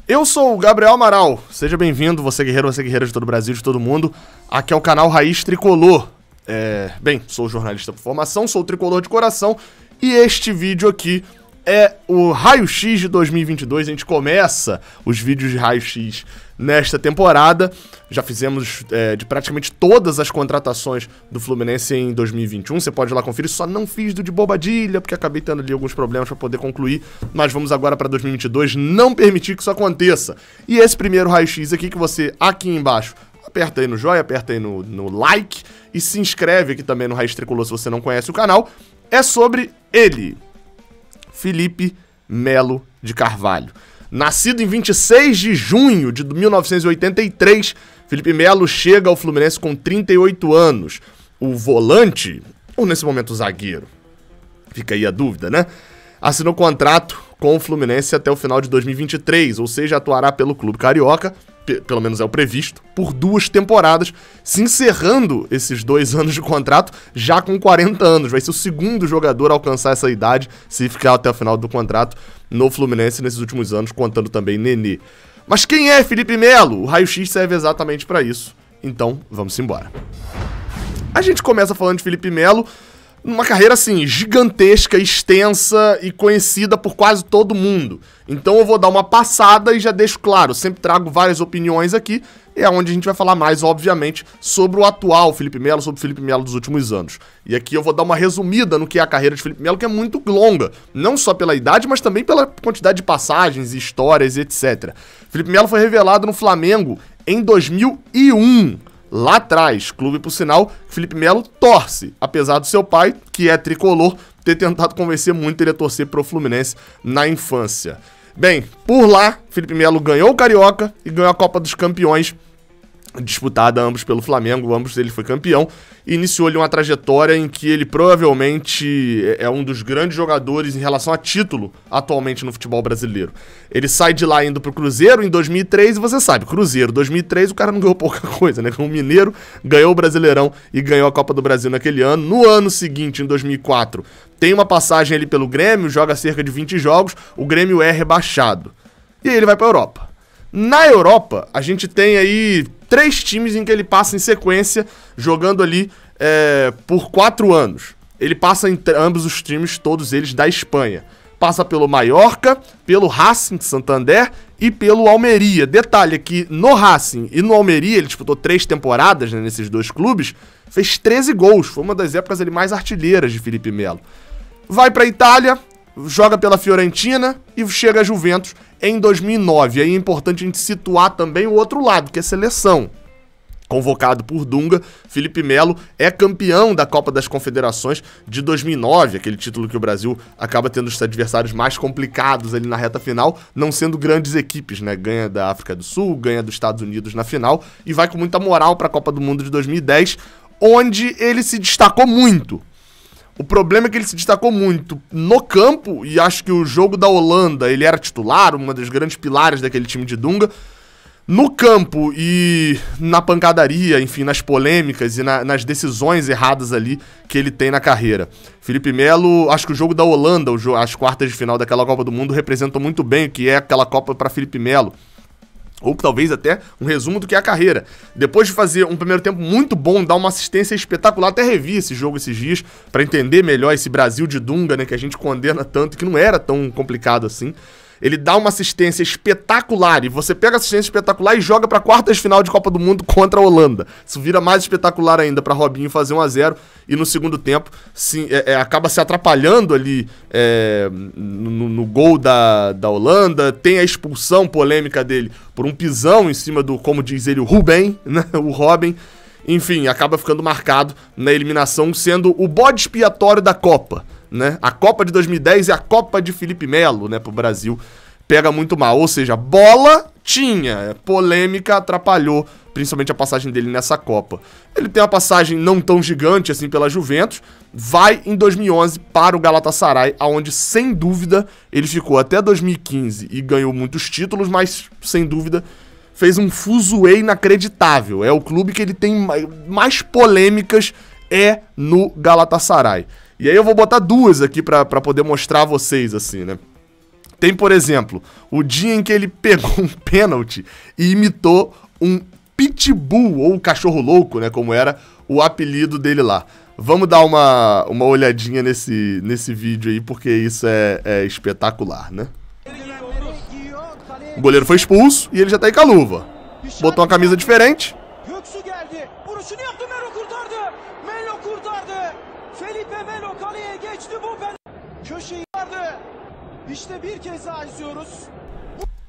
Eu sou o Gabriel Amaral, seja bem-vindo, você guerreiro de todo o Brasil, de todo mundo. Aqui é o canal Raiz Tricolor. Bem, sou jornalista por formação, sou tricolor de coração e este vídeo aqui é o Raio-X de 2022. A gente começa os vídeos de Raio-X nesta temporada. Já fizemos de praticamente todas as contratações do Fluminense em 2021. Você pode ir lá conferir. Só não fiz do de Bobadilha, porque acabei tendo ali alguns problemas para poder concluir. Mas vamos agora para 2022 não permitir que isso aconteça. E esse primeiro Raio-X aqui, que você aqui embaixo aperta aí no joinha, aperta aí no like e se inscreve aqui também no Raiz Tricolor se você não conhece o canal, é sobre ele, Felipe Melo de Carvalho. Nascido em 26 de junho de 1983, Felipe Melo chega ao Fluminense com 38 anos. O volante, ou nesse momento o zagueiro, fica aí a dúvida, né? Assinou contrato com o Fluminense até o final de 2023, ou seja, atuará pelo clube carioca, pelo menos é o previsto, por 2 temporadas, se encerrando esses 2 anos de contrato já com 40 anos. Vai ser o segundo jogador a alcançar essa idade se ficar até o final do contrato no Fluminense nesses últimos anos, contando também Nenê. Mas quem é Felipe Melo? O Raio-X serve exatamente para isso. Então, vamos embora. A gente começa falando de Felipe Melo, uma carreira assim, gigantesca, extensa e conhecida por quase todo mundo. Então eu vou dar uma passada e já deixo claro, sempre trago várias opiniões aqui, é onde a gente vai falar mais, obviamente, sobre o atual Felipe Melo, sobre o Felipe Melo dos últimos anos. E aqui eu vou dar uma resumida no que é a carreira de Felipe Melo, que é muito longa, não só pela idade, mas também pela quantidade de passagens, histórias, etc. Felipe Melo foi revelado no Flamengo em 2001. Lá atrás, clube, por sinal, Felipe Melo torce, apesar do seu pai, que é tricolor, ter tentado convencer muito ele a torcer pro Fluminense na infância. Bem, por lá, Felipe Melo ganhou o Carioca e ganhou a Copa dos Campeões, disputada ambos pelo Flamengo, ambos ele foi campeão, e iniciou-lhe uma trajetória em que ele provavelmente é um dos grandes jogadores em relação a título atualmente no futebol brasileiro. Ele sai de lá indo pro Cruzeiro em 2003, e você sabe, Cruzeiro, 2003 o cara não ganhou pouca coisa, né? O Mineiro ganhou o Brasileirão e ganhou a Copa do Brasil naquele ano. No ano seguinte, em 2004, tem uma passagem ali pelo Grêmio, joga cerca de 20 jogos, o Grêmio é rebaixado. E aí ele vai pra Europa. Na Europa, a gente tem aí 3 times em que ele passa em sequência, jogando ali por 4 anos. Ele passa em ambos os times, todos eles da Espanha. Passa pelo Mallorca, pelo Racing de Santander e pelo Almeria. Detalhe é que no Racing e no Almeria, ele disputou 3 temporadas, né, nesses 2 clubes, fez 13 gols. Foi uma das épocas ali mais artilheiras de Felipe Melo. Vai pra Itália, joga pela Fiorentina e chega a Juventus em 2009. Aí é importante a gente situar também o outro lado, que é a seleção. Convocado por Dunga, Felipe Melo é campeão da Copa das Confederações de 2009, aquele título que o Brasil acaba tendo os adversários mais complicados ali na reta final, não sendo grandes equipes, né? Ganha da África do Sul, ganha dos Estados Unidos na final e vai com muita moral para a Copa do Mundo de 2010, onde ele se destacou muito. O problema é que ele se destacou muito no campo, e acho que o jogo da Holanda, ele era titular, uma das grandes pilares daquele time de Dunga. No campo e na pancadaria, enfim, nas polêmicas e nas decisões erradas ali que ele tem na carreira. Felipe Melo, acho que o jogo da Holanda, as quartas de final daquela Copa do Mundo, representam muito bem o que é aquela Copa para Felipe Melo. Ou talvez até um resumo do que é a carreira. Depois de fazer um primeiro tempo muito bom, dar uma assistência espetacular, até revi esse jogo esses dias para entender melhor esse Brasil de Dunga, né, que a gente condena tanto, que não era tão complicado assim. Ele dá uma assistência espetacular e você pega a assistência espetacular e joga pra quartas de final de Copa do Mundo contra a Holanda. Isso vira mais espetacular ainda pra Robinho fazer 1-0 e no segundo tempo acaba se atrapalhando ali no gol da Holanda. Tem a expulsão polêmica dele por um pisão em cima do, como diz ele, o Rubem, né? O Robin. Enfim, acaba ficando marcado na eliminação, sendo o bode expiatório da Copa, né? A Copa de 2010 é a Copa de Felipe Melo, né, pro Brasil. Pega muito mal, ou seja, bola tinha, polêmica atrapalhou, principalmente a passagem dele nessa Copa. Ele tem uma passagem não tão gigante assim pela Juventus, vai em 2011 para o Galatasaray, aonde sem dúvida ele ficou até 2015 e ganhou muitos títulos, mas sem dúvida fez um fuzuê inacreditável. É o clube que ele tem mais polêmicas no Galatasaray. E aí eu vou botar 2 aqui pra poder mostrar a vocês, assim, né? Tem, por exemplo, o dia em que ele pegou um pênalti e imitou um pitbull, ou cachorro louco, né, como era o apelido dele lá. Vamos dar uma olhadinha nesse vídeo aí, porque isso é espetacular, né? O goleiro foi expulso e ele já tá aí com a luva. Botou uma camisa diferente.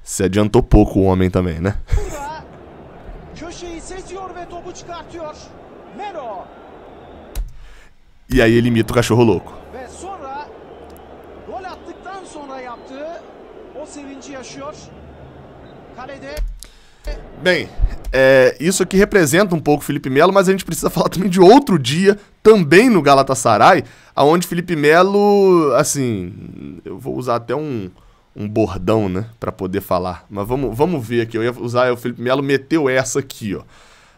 Se adiantou pouco o homem também, né? E aí ele imita o cachorro louco. Bem, isso aqui representa um pouco o Felipe Melo, mas a gente precisa falar também de outro dia, também no Galatasaray, onde Felipe Melo, assim, eu vou usar até um bordão, né, pra poder falar. Mas vamos ver aqui, eu ia usar, o Felipe Melo meteu essa aqui, ó.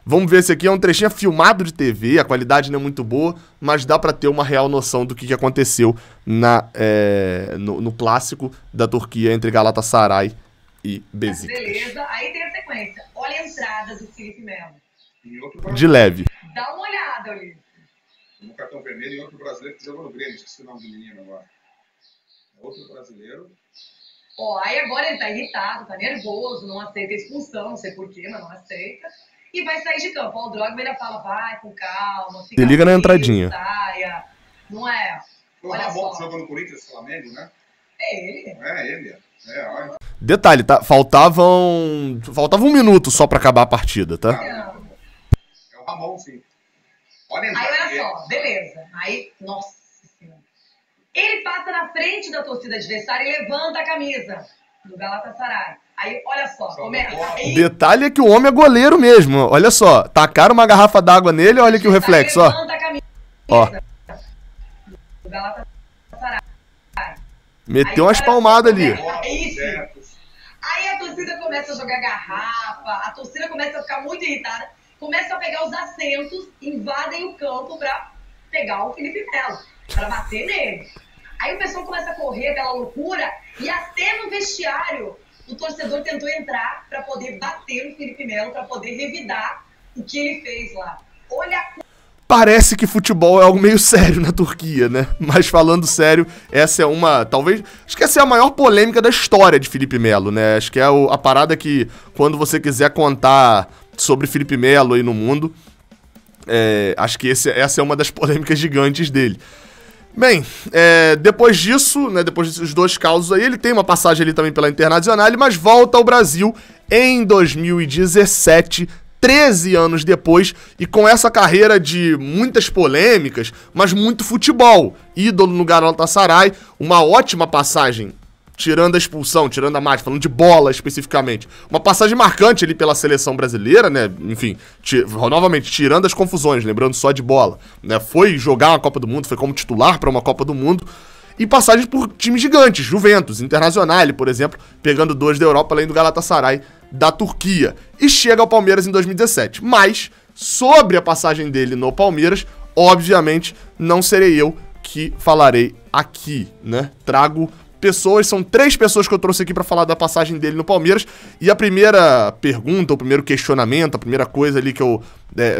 Vamos ver, esse aqui é um trechinho filmado de TV, a qualidade não é muito boa, mas dá pra ter uma real noção do que aconteceu no clássico da Turquia entre Galatasaray e Besiktas. Beleza, aí tem a sequência. Olha a entrada do Felipe Melo. De leve. Dá uma olhada ali. Um cartão vermelho e outro brasileiro que jogou no Grêmio, esqueci o nome do menino agora. Outro brasileiro. Ó, aí agora ele tá irritado, tá nervoso, não aceita a expulsão, não sei porquê, mas não aceita. E vai sair de campo. Ó, o Drogba ainda fala, vai com calma, fica Se liga na entradinha. Saia. Não é? O Ramon jogou no Corinthians, Flamengo, né? É ele. É ele. Olha. Detalhe, tá? Faltava um minuto só pra acabar a partida, tá? É o Ramon, sim. Olha aí olha só, beleza. Aí, nossa senhora. Ele passa na frente da torcida adversária e levanta a camisa do Galatasaray. Aí, olha só, começa. Detalhe é que o homem é goleiro mesmo. Olha só, tacaram uma garrafa d'água nele, olha aqui o reflexo, ó. Levanta a camisa ó. Do Galatasaray. Meteu umas palmadas ali. Isso. Aí a torcida começa a jogar garrafa, a torcida começa a ficar muito irritada, começa a pegar os assentos, invadem o campo pra pegar o Felipe Melo, pra bater nele. Aí o pessoal começa a correr, aquela loucura, e até no vestiário o torcedor tentou entrar pra poder bater no Felipe Melo, pra poder revidar o que ele fez lá. Olha a... Parece que futebol é algo meio sério na Turquia, né? Mas falando sério, essa é acho que essa é a maior polêmica da história de Felipe Melo, né? Acho que é a parada que, quando você quiser contar sobre Felipe Melo aí no mundo, acho que essa é uma das polêmicas gigantes dele. Bem, depois disso, né, depois desses dois casos aí, ele tem uma passagem ali também pela Internacional, mas volta ao Brasil em 2017, 13 anos depois, e com essa carreira de muitas polêmicas, mas muito futebol. Ídolo no Galatasaray, uma ótima passagem, tirando a expulsão, tirando a marca, falando de bola especificamente. Uma passagem marcante ali pela seleção brasileira, né? Enfim, novamente, tirando as confusões, lembrando só de bola, né? Foi jogar uma Copa do Mundo, foi como titular para uma Copa do Mundo. E passagens por times gigantes, Juventus, Internacional, por exemplo, pegando 2 da Europa, além do Galatasaray da Turquia. E chega ao Palmeiras em 2017. Mas, sobre a passagem dele no Palmeiras, obviamente, não serei eu que falarei aqui, né? Trago pessoas, são 3 pessoas que eu trouxe aqui pra falar da passagem dele no Palmeiras. E a primeira pergunta, o primeiro questionamento, a primeira coisa ali que eu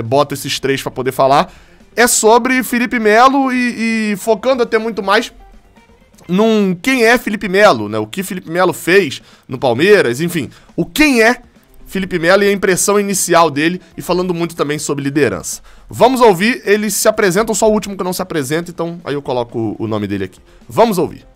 boto esses 3 pra poder falar, é sobre Felipe Melo e focando até muito mais quem é Felipe Melo, né? O que Felipe Melo fez no Palmeiras, enfim, o quem é Felipe Melo e a impressão inicial dele, e falando muito também sobre liderança. Vamos ouvir, eles se apresentam, só o último que não se apresenta, então aí eu coloco o nome dele aqui. Vamos ouvir.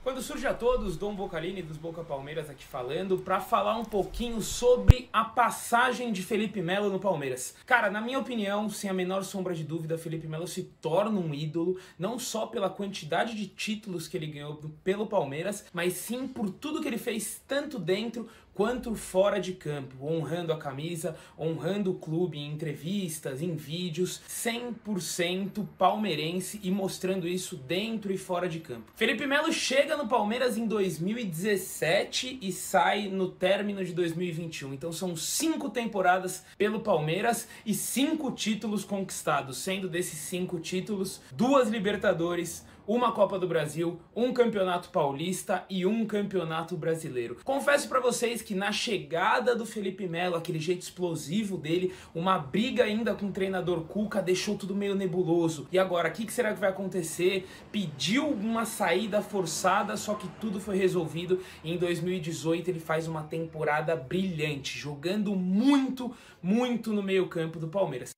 Quando surge a todos, Dom Bocalini dos Boca Palmeiras aqui falando para falar um pouquinho sobre a passagem de Felipe Melo no Palmeiras. Cara, na minha opinião, sem a menor sombra de dúvida, Felipe Melo se torna um ídolo, não só pela quantidade de títulos que ele ganhou pelo Palmeiras, mas sim por tudo que ele fez tanto dentro quanto fora de campo, honrando a camisa, honrando o clube em entrevistas, em vídeos, 100% palmeirense e mostrando isso dentro e fora de campo. Felipe Melo chega no Palmeiras em 2017 e sai no término de 2021, então são 5 temporadas pelo Palmeiras e 5 títulos conquistados, sendo desses 5 títulos, 2 Libertadores, uma Copa do Brasil, um Campeonato Paulista e um Campeonato Brasileiro. Confesso pra vocês que na chegada do Felipe Melo, aquele jeito explosivo dele, uma briga ainda com o treinador Cuca deixou tudo meio nebuloso. E agora, o que será que vai acontecer? Pediu uma saída forçada, só que tudo foi resolvido. E em 2018 ele faz uma temporada brilhante, jogando muito no meio-campo do Palmeiras.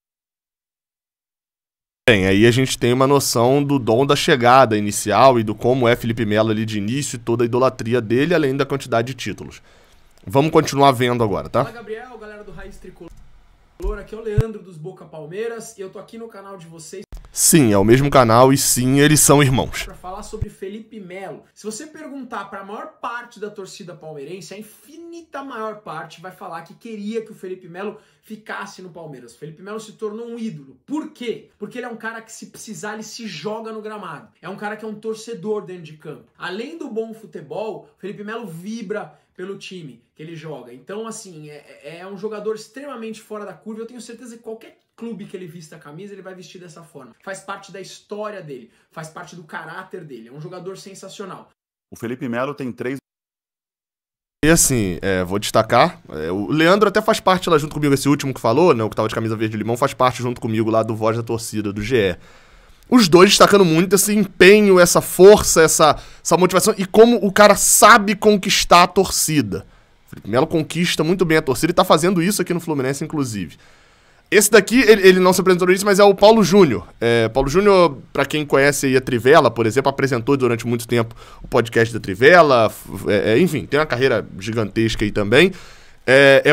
Bem, aí a gente tem uma noção do dom da chegada inicial e do como é Felipe Melo ali de início e toda a idolatria dele, além da quantidade de títulos. Vamos continuar vendo agora, tá? Fala, Gabriel, galera do Raiz Tricolor, aqui é o Leandro dos Boca Palmeiras e eu tô aqui no canal de vocês. Sim, é o mesmo canal e sim, eles são irmãos. Para falar sobre Felipe Melo. Se você perguntar para a maior parte da torcida palmeirense, a infinita maior parte vai falar que queria que o Felipe Melo ficasse no Palmeiras. O Felipe Melo se tornou um ídolo. Por quê? Porque ele é um cara que, se precisar, ele se joga no gramado. É um cara que é um torcedor dentro de campo. Além do bom futebol, o Felipe Melo vibra pelo time que ele joga. Então, assim, é um jogador extremamente fora da curva. Eu tenho certeza que qualquer clube que ele vista a camisa, ele vai vestir dessa forma. Faz parte da história dele, faz parte do caráter dele. É um jogador sensacional. O Felipe Melo tem 3... E assim, vou destacar, o Leandro até faz parte lá junto comigo, esse último que falou, né, o que tava de camisa verde-limão, faz parte junto comigo lá do Voz da Torcida, do GE. Os dois destacando muito esse empenho, essa força, essa motivação e como o cara sabe conquistar a torcida. O Felipe Melo conquista muito bem a torcida e tá fazendo isso aqui no Fluminense, inclusive. Esse daqui, ele não se apresentou nisso, mas é o Paulo Júnior. Paulo Júnior, pra quem conhece aí a Trivela, por exemplo, apresentou durante muito tempo o podcast da Trivela, enfim, tem uma carreira gigantesca aí também.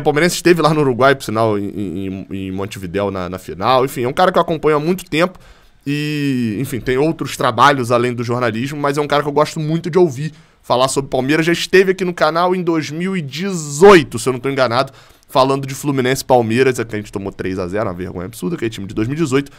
Palmeirense esteve lá no Uruguai, por sinal, em Montevidéu na final. Enfim, é um cara que eu acompanho há muito tempo e, enfim, tem outros trabalhos além do jornalismo, mas é um cara que eu gosto muito de ouvir falar sobre Palmeiras. Já esteve aqui no canal em 2018, se eu não tô enganado, falando de Fluminense e Palmeiras, que a gente tomou 3-0, uma vergonha absurda, que é time de 2018.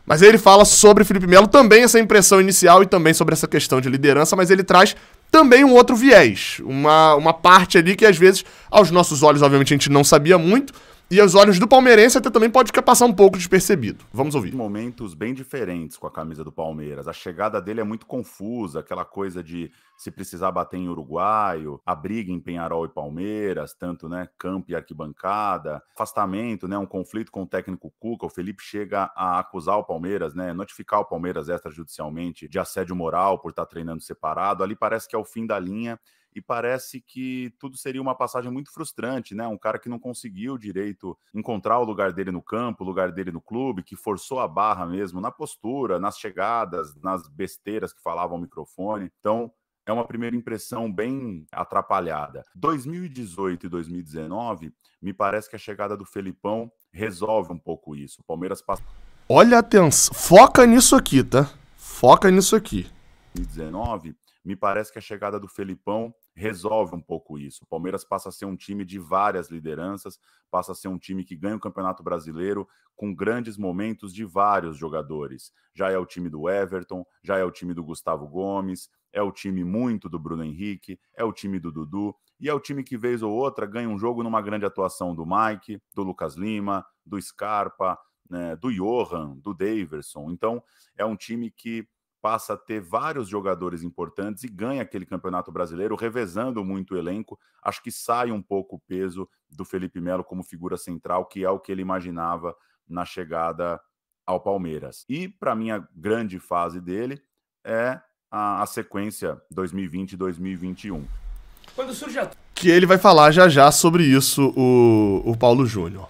Mas aí ele fala sobre Felipe Melo, também essa impressão inicial e também sobre essa questão de liderança, mas ele traz também um outro viés, uma parte ali que às vezes, aos nossos olhos, obviamente, a gente não sabia muito, e aos olhos do palmeirense até também pode passar um pouco despercebido. Vamos ouvir. Momentos bem diferentes com a camisa do Palmeiras. A chegada dele é muito confusa, aquela coisa de se precisar bater em uruguaio, a briga em Penharol e Palmeiras, tanto, né, campo e arquibancada, afastamento, né, um conflito com o técnico Cuca. O Felipe chega a acusar o Palmeiras, né, notificar o Palmeiras extrajudicialmente de assédio moral por estar treinando separado. Ali parece que é o fim da linha. E parece que tudo seria uma passagem muito frustrante, né? Um cara que não conseguiu direito encontrar o lugar dele no campo, o lugar dele no clube, que forçou a barra mesmo na postura, nas chegadas, nas besteiras que falava ao microfone. Então, é uma primeira impressão bem atrapalhada. 2018 e 2019, me parece que a chegada do Felipão resolve um pouco isso. O Palmeiras passa... Olha, atenção, foca nisso aqui, tá? Foca nisso aqui. 2019, me parece que a chegada do Felipão resolve um pouco isso. O Palmeiras passa a ser um time de várias lideranças, passa a ser um time que ganha o Campeonato Brasileiro com grandes momentos de vários jogadores. Já é o time do Everton, já é o time do Gustavo Gomes, é o time muito do Bruno Henrique, é o time do Dudu, e é o time que, vez ou outra, ganha um jogo numa grande atuação do Mike, do Lucas Lima, do Scarpa, né, do Johan, do Daverson. Então, é um time que passa a ter vários jogadores importantes e ganha aquele Campeonato Brasileiro, revezando muito o elenco. Acho que sai um pouco o peso do Felipe Melo como figura central, que é o que ele imaginava na chegada ao Palmeiras. E, para mim, a grande fase dele é a sequência 2020 e 2021. Quando surge a... Que ele vai falar já sobre isso, o Paulo Júnior.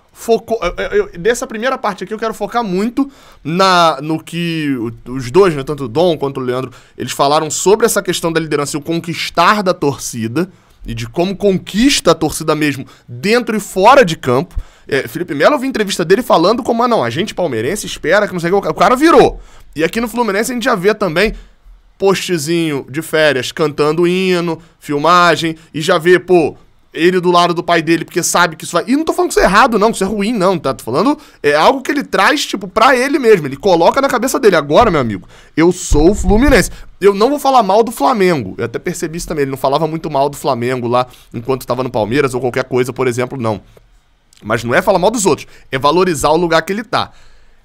Dessa primeira parte aqui eu quero focar muito no que os dois, né, tanto o Dom quanto o Leandro, eles falaram sobre essa questão da liderança e o conquistar da torcida, e de como conquista a torcida mesmo dentro e fora de campo. Felipe Melo, eu vi entrevista dele falando como, a gente palmeirense espera que não sei o que, o cara virou. E aqui no Fluminense a gente já vê também postzinho de férias cantando hino, filmagem, e já vê, ele do lado do pai dele, porque sabe que isso vai... E não tô falando que isso é errado, não, que isso é ruim, não, tá? Tô falando... É algo que ele traz, pra ele mesmo. Ele coloca na cabeça dele. Agora, meu amigo, eu sou o Fluminense. Eu não vou falar mal do Flamengo. Eu até percebi isso também. Ele não falava muito mal do Flamengo lá, enquanto tava no Palmeiras ou qualquer coisa, por exemplo, não. Mas não é falar mal dos outros. É valorizar o lugar que ele tá.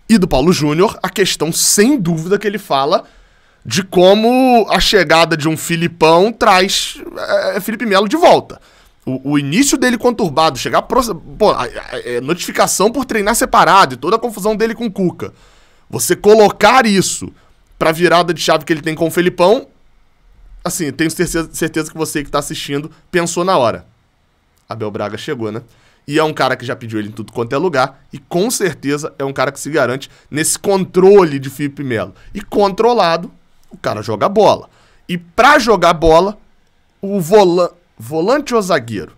E do Paulo Júnior, a questão, sem dúvida, que ele fala de como a chegada de um Filipão traz Felipe Melo de volta. O início dele conturbado, chegar notificação por treinar separado e toda a confusão dele com o Cuca. Você colocar isso pra virada de chave que ele tem com o Felipão, assim, tenho certeza que você que tá assistindo pensou na hora. Abel Braga chegou, né? E é um cara que já pediu ele em tudo quanto é lugar. E com certeza é um cara que se garante nesse controle de Felipe Melo. E controlado, o cara joga bola. E pra jogar bola, o volante ou zagueiro?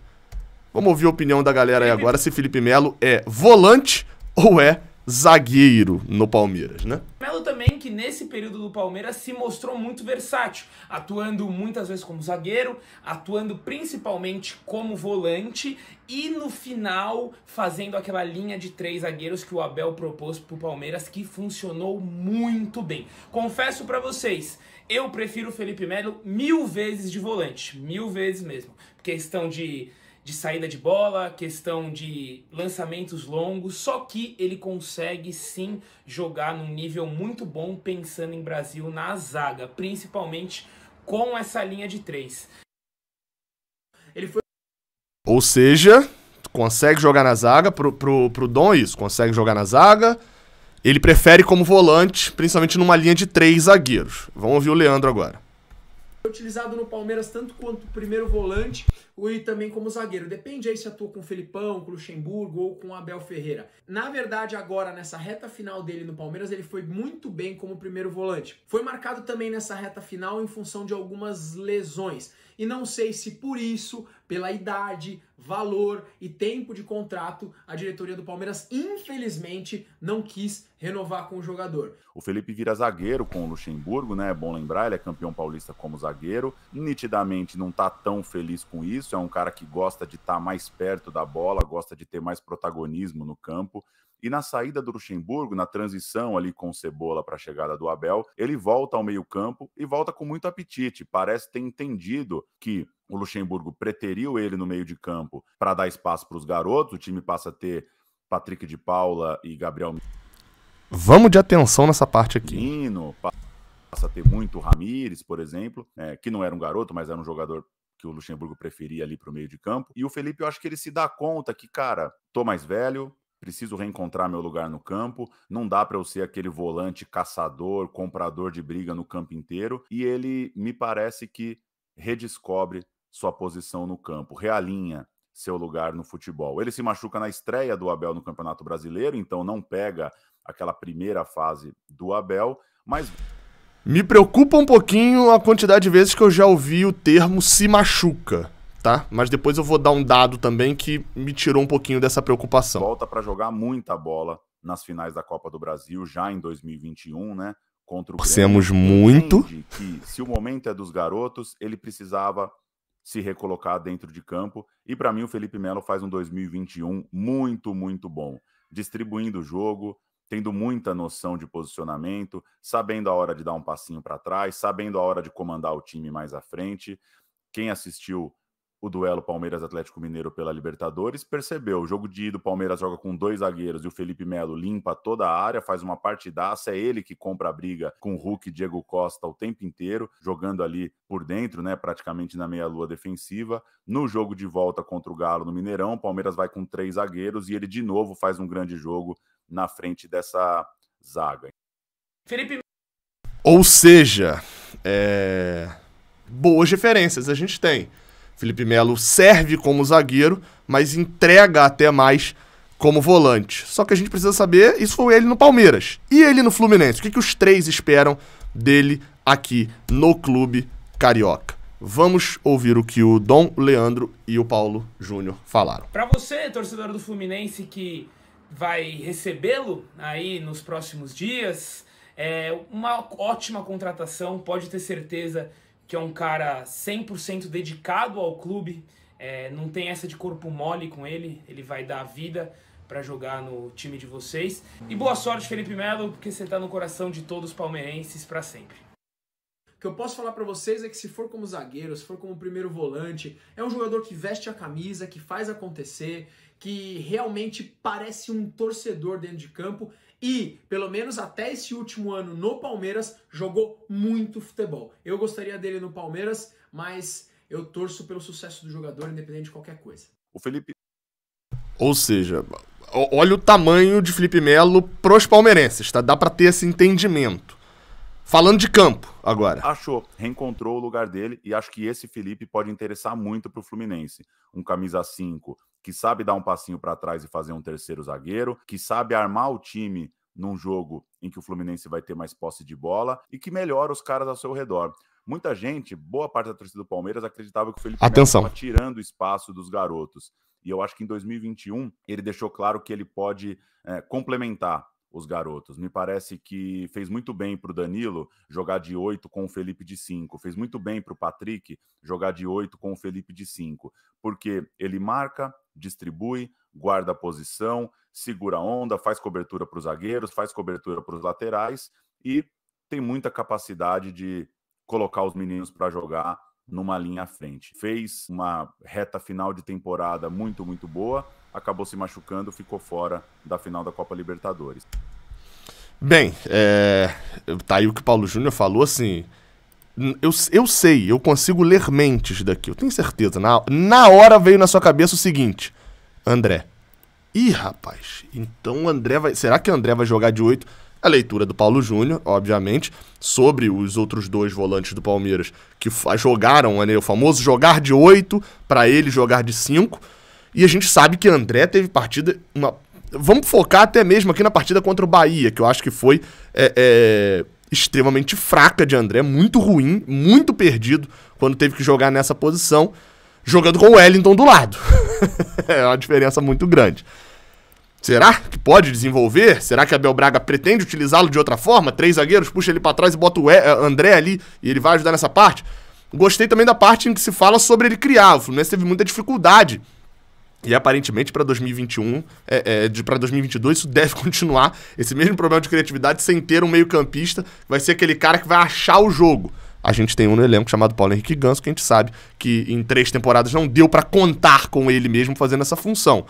Vamos ouvir a opinião da galera aí agora, se Felipe Melo é volante ou é zagueiro no Palmeiras, né? Melo também, que nesse período do Palmeiras se mostrou muito versátil, atuando muitas vezes como zagueiro, atuando principalmente como volante e no final fazendo aquela linha de 3 zagueiros que o Abel propôs pro Palmeiras, que funcionou muito bem. Confesso pra vocês, eu prefiro o Felipe Melo 1000 vezes de volante, 1000 vezes mesmo. Questão de saída de bola, questão de lançamentos longos, só que ele consegue sim jogar num nível muito bom pensando em Brasil na zaga, principalmente com essa linha de 3. Ou seja, consegue jogar na zaga, pro Dom isso, consegue jogar na zaga, ele prefere como volante, principalmente numa linha de 3 zagueiros. Vamos ouvir o Leandro agora. Utilizado no Palmeiras tanto quanto primeiro volante e também como zagueiro. Depende aí se atua com o Felipão, com o Luxemburgo ou com o Abel Ferreira. Na verdade, agora, nessa reta final dele no Palmeiras, ele foi muito bem como primeiro volante. Foi marcado também nessa reta final em função de algumas lesões. E não sei se por isso, pela idade, valor e tempo de contrato, a diretoria do Palmeiras, infelizmente, não quis renovar com o jogador. O Felipe vira zagueiro com o Luxemburgo, né? É bom lembrar, ele é campeão paulista como zagueiro. Nitidamente não tá tão feliz com isso, é um cara que gosta de estar mais perto da bola, gosta de ter mais protagonismo no campo. E na saída do Luxemburgo, na transição ali com o Cebola para a chegada do Abel, ele volta ao meio-campo e volta com muito apetite. Parece ter entendido que o Luxemburgo preteriu ele no meio de campo para dar espaço para os garotos. O time passa a ter Patrick de Paula e Gabriel. Vamos de atenção nessa parte aqui. Menino, passa a ter muito Ramires, por exemplo, que não era um garoto, mas era um jogador que o Luxemburgo preferia ali para o meio de campo. E o Felipe, eu acho que ele se dá conta que, cara, tô mais velho, preciso reencontrar meu lugar no campo, não dá para eu ser aquele volante caçador, comprador de briga no campo inteiro, e ele me parece que redescobre sua posição no campo, realinha seu lugar no futebol. Ele se machuca na estreia do Abel no Campeonato Brasileiro, então não pega aquela primeira fase do Abel, mas... Me preocupa um pouquinho a quantidade de vezes que eu já ouvi o termo se machuca. Tá? Mas depois eu vou dar um dado também que me tirou um pouquinho dessa preocupação. Volta para jogar muita bola nas finais da Copa do Brasil, já em 2021, né? Contra o Torcemos muito. Que se o momento é dos garotos, ele precisava se recolocar dentro de campo. E para mim o Felipe Melo faz um 2021 muito, muito bom. Distribuindo o jogo, tendo muita noção de posicionamento, sabendo a hora de dar um passinho para trás, sabendo a hora de comandar o time mais à frente. Quem assistiu o duelo Palmeiras-Atlético Mineiro pela Libertadores, percebeu, o jogo de ida, o Palmeiras joga com 2 zagueiros e o Felipe Melo limpa toda a área, faz uma partidaça, é ele que compra a briga com o Hulk e Diego Costa o tempo inteiro, jogando ali por dentro, né, praticamente na meia-lua defensiva. No jogo de volta contra o Galo no Mineirão, o Palmeiras vai com 3 zagueiros e ele de novo faz um grande jogo na frente dessa zaga. Felipe... Ou seja, boas referências a gente tem. Felipe Melo serve como zagueiro, mas entrega até mais como volante. Só que a gente precisa saber, isso foi ele no Palmeiras. E ele no Fluminense? O que os 3 esperam dele aqui no clube carioca? Vamos ouvir o que o Dom, o Leandro e o Paulo Júnior falaram. Para você, torcedor do Fluminense, que vai recebê-lo aí nos próximos dias, é uma ótima contratação, pode ter certeza que é um cara 100% dedicado ao clube, não tem essa de corpo mole com ele, ele vai dar a vida para jogar no time de vocês. E boa sorte, Felipe Melo, porque você tá no coração de todos os palmeirenses para sempre. O que eu posso falar para vocês é que se for como zagueiro, se for como primeiro volante, é um jogador que veste a camisa, que faz acontecer, que realmente parece um torcedor dentro de campo. e, pelo menos até esse último ano no Palmeiras, jogou muito futebol. Eu gostaria dele no Palmeiras, mas eu torço pelo sucesso do jogador, independente de qualquer coisa. O Felipe... Ou seja, olha o tamanho de Felipe Melo pros palmeirenses, tá? Dá pra ter esse entendimento. Falando de campo, agora. Achou, reencontrou o lugar dele e acho que esse Felipe pode interessar muito pro Fluminense. Um camisa 5 que sabe dar um passinho para trás e fazer um terceiro zagueiro, que sabe armar o time num jogo em que o Fluminense vai ter mais posse de bola e que melhora os caras ao seu redor. Muita gente, boa parte da torcida do Palmeiras, acreditava que o Felipe Melo estava tirando o espaço dos garotos. E eu acho que em 2021 ele deixou claro que ele pode complementar os garotos. Me parece que fez muito bem para o Danilo jogar de 8 com o Felipe de 5. Fez muito bem para o Patrick jogar de 8 com o Felipe de 5. Porque ele marca, distribui, guarda a posição, segura a onda, faz cobertura para os zagueiros, faz cobertura para os laterais e tem muita capacidade de colocar os meninos para jogar numa linha à frente. Fez uma reta final de temporada muito, muito boa, acabou se machucando, ficou fora da final da Copa Libertadores. Bem, tá aí o que o Paulo Júnior falou, assim, eu sei, eu consigo ler mentes daqui, eu tenho certeza, na hora veio na sua cabeça o seguinte, André, rapaz, então o André será que o André vai jogar de 8? A leitura do Paulo Júnior, obviamente, sobre os outros dois volantes do Palmeiras que jogaram, né, o famoso jogar de 8 para ele jogar de 5. E a gente sabe que André teve partida... Vamos focar até mesmo aqui na partida contra o Bahia, que eu acho que foi extremamente fraca de André, muito ruim, muito perdido quando teve que jogar nessa posição, jogando com o Wellington do lado. É uma diferença muito grande. Será que pode desenvolver? Será que Abel Braga pretende utilizá-lo de outra forma? 3 zagueiros, puxa ele pra trás e bota o André ali e ele vai ajudar nessa parte? Gostei também da parte em que se fala sobre ele criar. O Fluminense teve muita dificuldade. E aparentemente para 2021, para 2022 isso deve continuar. Esse mesmo problema de criatividade sem ter um meio-campista, vai ser aquele cara que vai achar o jogo. A gente tem um no elenco chamado Paulo Henrique Ganso, que a gente sabe que em 3 temporadas não deu para contar com ele mesmo fazendo essa função.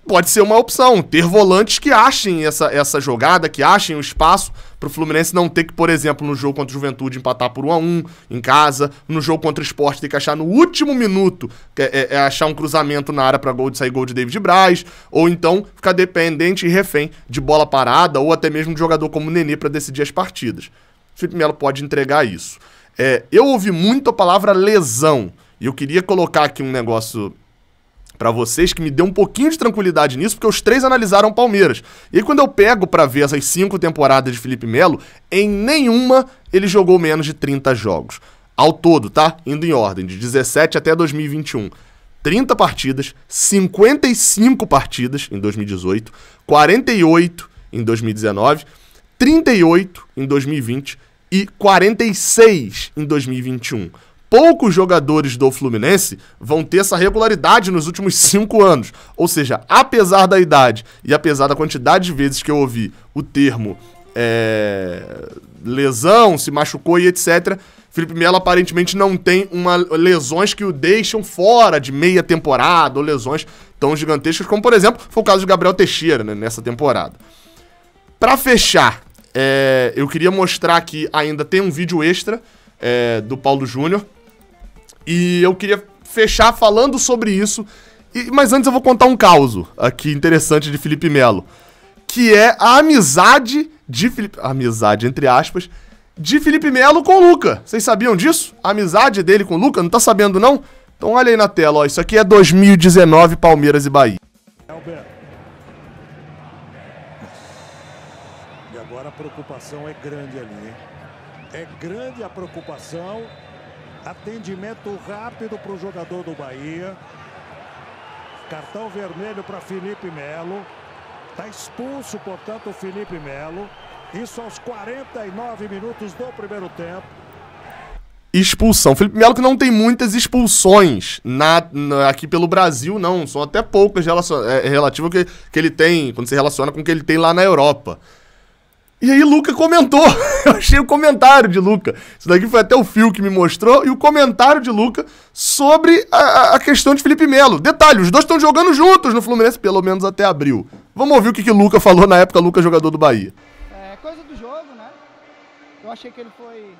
Pode ser uma opção, ter volantes que achem essa jogada, que achem o espaço para o Fluminense não ter que, por exemplo, no jogo contra o Juventude empatar por 1-1 em casa, no jogo contra o Sport ter que achar no último minuto, achar um cruzamento na área para sair gol de David Braz, ou então ficar dependente e refém de bola parada, ou até mesmo de jogador como o Nenê para decidir as partidas. O Felipe Melo pode entregar isso. Eu ouvi muito a palavra lesão, e eu queria colocar aqui um negócio pra vocês que me deu um pouquinho de tranquilidade nisso, porque os 3 analisaram o Palmeiras. E aí quando eu pego pra ver essas 5 temporadas de Felipe Melo, em nenhuma ele jogou menos de 30 jogos. Ao todo, tá? Indo em ordem, de 17 até 2021. 30 partidas, 55 partidas em 2018, 48 em 2019, 38 em 2020 e 46 em 2021. Poucos jogadores do Fluminense vão ter essa regularidade nos últimos 5 anos. Ou seja, apesar da idade e apesar da quantidade de vezes que eu ouvi o termo lesão, se machucou e etc., Felipe Melo aparentemente não tem lesões que o deixam fora de meia temporada ou lesões tão gigantescas como, por exemplo, foi o caso de Gabriel Teixeira, né, nessa temporada. Para fechar, eu queria mostrar que ainda tem um vídeo extra do Paulo Júnior. E eu queria fechar falando sobre isso. Mas antes eu vou contar um caso aqui interessante de Felipe Melo. Que é a amizade de Felipe... Amizade, entre aspas, de Felipe Melo com o Luca. Vocês sabiam disso? A amizade dele com o Luca? Não tá sabendo, não? Então olha aí na tela, ó. Isso aqui é 2019, Palmeiras e Bahia. E agora a preocupação é grande ali, hein? É grande a preocupação. Atendimento rápido para o jogador do Bahia. Cartão vermelho para Felipe Melo. Está expulso, portanto, o Felipe Melo. Isso aos 49 minutos do primeiro tempo. Expulsão. Felipe Melo que não tem muitas expulsões aqui pelo Brasil, não. São até poucas relativas que ele tem, quando se relaciona com o que ele tem lá na Europa. E aí Luca comentou, eu achei o comentário de Luca, isso daqui foi até o Fio que me mostrou, e o comentário de Luca sobre a questão de Felipe Melo. Detalhe, os dois estão jogando juntos no Fluminense, pelo menos até abril. Vamos ouvir o que o Luca falou na época, Luca, jogador do Bahia. É coisa do jogo, né? Eu achei que ele foi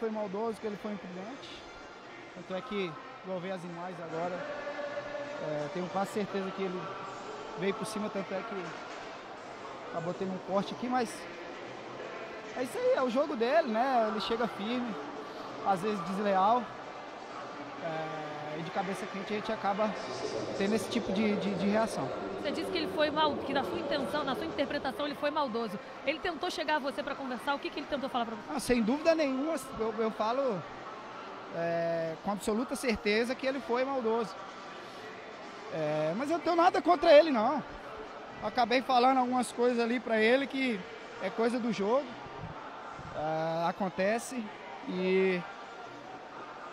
maldoso, que ele foi imprudente. Tanto é que vou ver as imagens agora. Tenho quase certeza que ele veio por cima, tanto é que acabou tendo um corte aqui, mas é isso aí, é o jogo dele, né? Ele chega firme, às vezes desleal. E de cabeça quente a gente acaba tendo esse tipo de reação. Você disse que ele foi mal, que na sua intenção, na sua interpretação, ele foi maldoso. Ele tentou chegar a você para conversar, o que ele tentou falar para você? Sem dúvida nenhuma, eu falo com absoluta certeza que ele foi maldoso. Mas eu não tenho nada contra ele, não. Eu acabei falando algumas coisas ali para ele que é coisa do jogo, acontece, e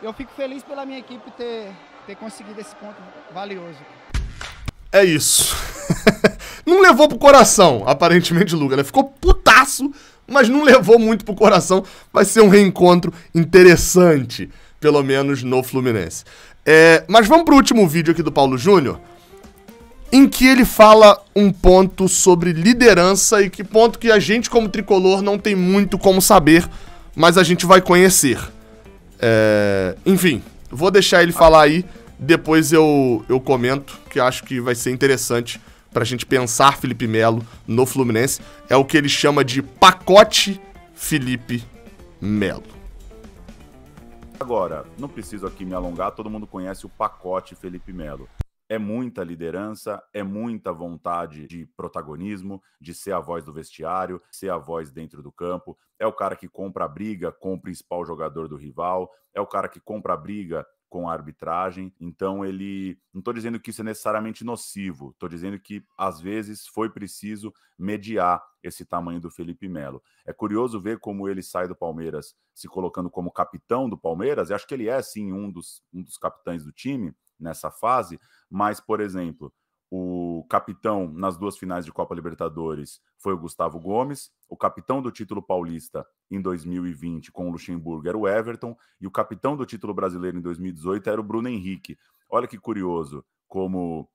eu fico feliz pela minha equipe ter conseguido esse ponto valioso. É isso. Não levou pro coração, aparentemente, Luca, né? Ficou putaço, mas não levou muito pro coração. Vai ser um reencontro interessante, pelo menos no Fluminense. Mas vamos pro último vídeo aqui do Paulo Júnior, em que ele fala um ponto sobre liderança, e que ponto que a gente, como tricolor, não tem muito como saber, mas a gente vai conhecer. Enfim, vou deixar ele falar aí, depois eu comento, que acho que vai ser interessante pra gente pensar Felipe Melo no Fluminense. É o que ele chama de pacote Felipe Melo. Agora, não preciso aqui me alongar, todo mundo conhece o pacote Felipe Melo. É muita liderança, é muita vontade de protagonismo, de ser a voz do vestiário, ser a voz dentro do campo. É o cara que compra a briga com o principal jogador do rival, é o cara que compra a briga com a arbitragem. Então ele... Não estou dizendo que isso é necessariamente nocivo, estou dizendo que às vezes foi preciso mediar esse tamanho do Felipe Melo. É curioso ver como ele sai do Palmeiras se colocando como capitão do Palmeiras, e acho que ele é sim um dos capitães do time nessa fase, mas, por exemplo, o capitão nas 2 finais de Copa Libertadores foi o Gustavo Gomes, o capitão do título paulista em 2020 com o Luxemburgo era o Everton, e o capitão do título brasileiro em 2018 era o Bruno Henrique. Olha que curioso como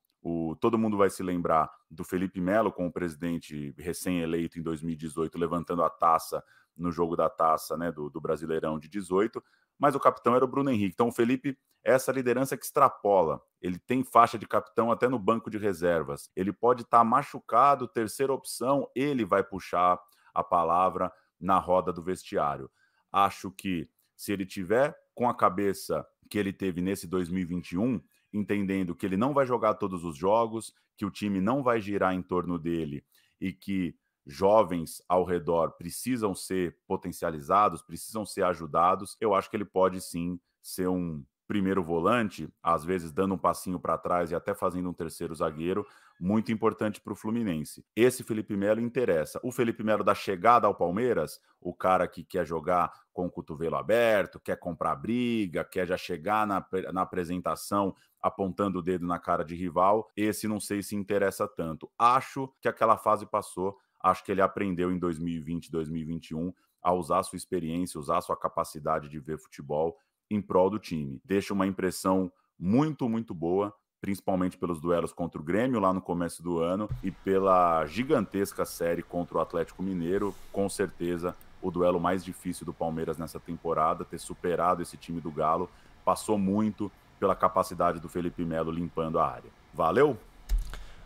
todo mundo vai se lembrar do Felipe Melo com o presidente recém-eleito em 2018 levantando a taça no jogo da taça, né, do Brasileirão de 18, mas o capitão era o Bruno Henrique. Então o Felipe é essa liderança que extrapola. Ele tem faixa de capitão até no banco de reservas. Ele pode estar machucado, terceira opção, ele vai puxar a palavra na roda do vestiário. Acho que se ele tiver com a cabeça que ele teve nesse 2021, entendendo que ele não vai jogar todos os jogos, que o time não vai girar em torno dele e que jovens ao redor precisam ser potencializados, precisam ser ajudados, eu acho que ele pode sim ser um primeiro volante, às vezes dando um passinho para trás e até fazendo um terceiro zagueiro, muito importante para o Fluminense. Esse Felipe Melo interessa. O Felipe Melo da chegada ao Palmeiras, o cara que quer jogar com o cotovelo aberto, quer comprar briga, quer já chegar na apresentação apontando o dedo na cara de rival, esse não sei se interessa tanto. Acho que aquela fase passou, acho que ele aprendeu em 2020, 2021 a usar a sua experiência, usar a sua capacidade de ver futebol em prol do time. Deixa uma impressão muito, muito boa, principalmente pelos duelos contra o Grêmio lá no começo do ano e pela gigantesca série contra o Atlético Mineiro. Com certeza, o duelo mais difícil do Palmeiras nessa temporada, ter superado esse time do Galo, passou muito pela capacidade do Felipe Melo limpando a área. Valeu?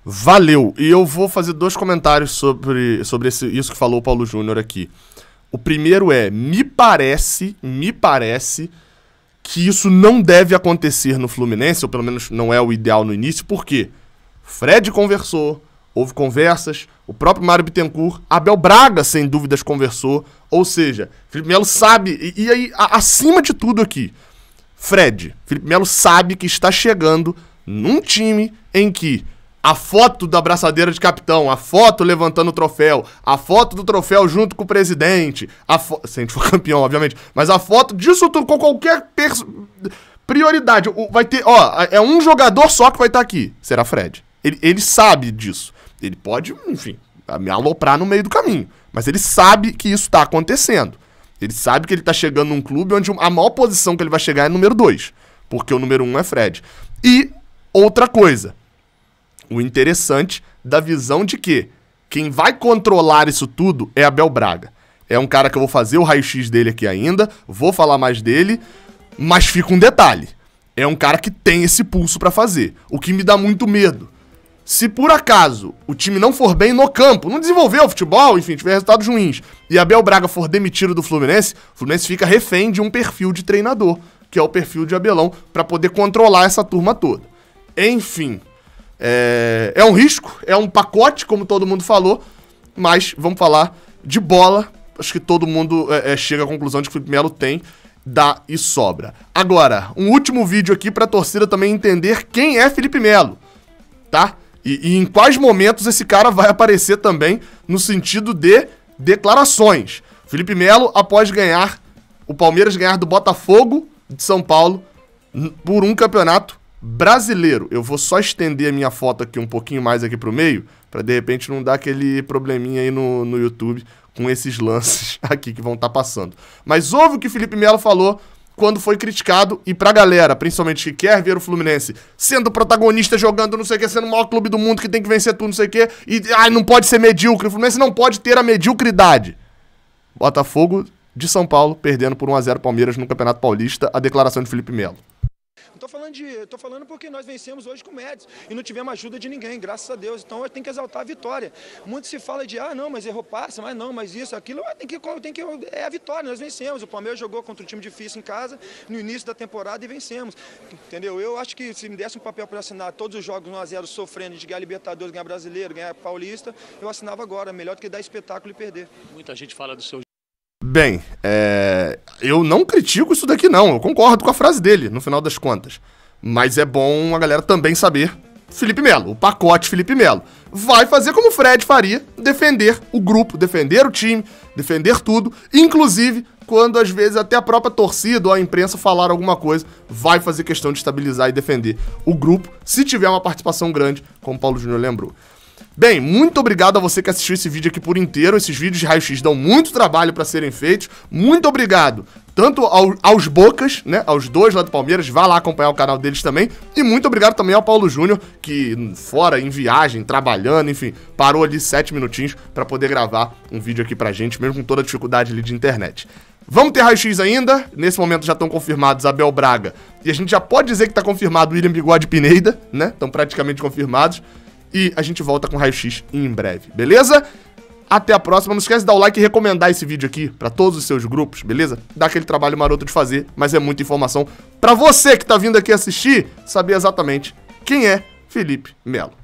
Valeu! E eu vou fazer 2 comentários sobre isso que falou o Paulo Júnior aqui. O primeiro é, me parece que isso não deve acontecer no Fluminense, ou pelo menos não é o ideal no início, porque Fred conversou, houve conversas, o próprio Mário Bittencourt, Abel Braga, sem dúvidas, conversou, ou seja, Felipe Melo sabe, e aí, acima de tudo aqui, Felipe Melo sabe que está chegando num time em que a foto da abraçadeira de capitão, a foto levantando o troféu, a foto do troféu junto com o presidente, se a gente for campeão, obviamente, mas a foto disso tudo com qualquer prioridade. Vai ter, é um jogador só que vai estar aqui, será Fred. Ele sabe disso. Ele pode, enfim, me aloprar no meio do caminho, mas ele sabe que isso está acontecendo. Ele sabe que ele está chegando num clube onde a maior posição que ele vai chegar é número 2, porque o número 1 é Fred. E outra coisa, o interessante da visão de que quem vai controlar isso tudo é Abel Braga. É um cara que eu vou fazer o raio-x dele aqui ainda, vou falar mais dele, mas fica um detalhe. É um cara que tem esse pulso pra fazer, o que me dá muito medo. Se por acaso o time não for bem no campo, não desenvolver o futebol, enfim, tiver resultados ruins, e Abel Braga for demitido do Fluminense, o Fluminense fica refém de um perfil de treinador, que é o perfil de Abelão, pra poder controlar essa turma toda. Enfim, é um risco, é um pacote, como todo mundo falou, mas vamos falar de bola. Acho que todo mundo chega à conclusão de que o Felipe Melo tem, dá e sobra. Agora, um último vídeo aqui pra torcida também entender quem é Felipe Melo, tá? E em quais momentos esse cara vai aparecer também no sentido de declarações. Felipe Melo, após o Palmeiras ganhar do Botafogo de São Paulo por um campeonato brasileiro. Eu vou só estender a minha foto aqui um pouquinho mais aqui pro meio, pra de repente não dar aquele probleminha aí no YouTube com esses lances aqui que vão estar passando. Mas ouve o que Felipe Melo falou quando foi criticado, e pra galera, principalmente que quer ver o Fluminense sendo protagonista, jogando não sei o que, sendo o maior clube do mundo, que tem que vencer tudo, não sei o que, e não pode ser medíocre, o Fluminense não pode ter a mediocridade. Botafogo de São Paulo, perdendo por 1-0 Palmeiras no Campeonato Paulista, a declaração de Felipe Melo. Tô falando porque nós vencemos hoje com méritos e não tivemos ajuda de ninguém, graças a Deus. Então tem que exaltar a vitória. Muito se fala de, não, mas errou passe, mas não, mas isso, aquilo, é a vitória, nós vencemos. O Palmeiras jogou contra um time difícil em casa no início da temporada e vencemos, entendeu? Eu acho que se me desse um papel para assinar todos os jogos 1-0 sofrendo de ganhar Libertadores, ganhar Brasileiro, ganhar Paulista, eu assinava agora, melhor do que dar espetáculo e perder. Muita gente fala do seu... Bem, eu não critico isso daqui não, eu concordo com a frase dele, no final das contas. Mas é bom a galera também saber, Felipe Melo, o pacote Felipe Melo, vai fazer como o Fred faria, defender o grupo, defender o time, defender tudo, inclusive quando às vezes até a própria torcida ou a imprensa falar alguma coisa, vai fazer questão de estabilizar e defender o grupo, se tiver uma participação grande, como o Paulo Júnior lembrou. Bem, muito obrigado a você que assistiu esse vídeo aqui por inteiro. Esses vídeos de raio-x dão muito trabalho para serem feitos. Muito obrigado tanto aos Bocas, né, aos dois lá do Palmeiras, vá lá acompanhar o canal deles também. E muito obrigado também ao Paulo Júnior, que fora, em viagem, trabalhando, enfim, parou ali 7 minutinhos para poder gravar um vídeo aqui pra gente, mesmo com toda a dificuldade ali de internet. Vamos ter raio-x ainda, nesse momento já estão confirmados Abel Braga, e a gente já pode dizer que tá confirmado William Bigode Pineda, né, estão praticamente confirmados. E a gente volta com raio-x em breve, beleza? Até a próxima. Não esquece de dar o like e recomendar esse vídeo aqui pra todos os seus grupos, beleza? Dá aquele trabalho maroto de fazer, mas é muita informação pra você que tá vindo aqui assistir, saber exatamente quem é Felipe Melo.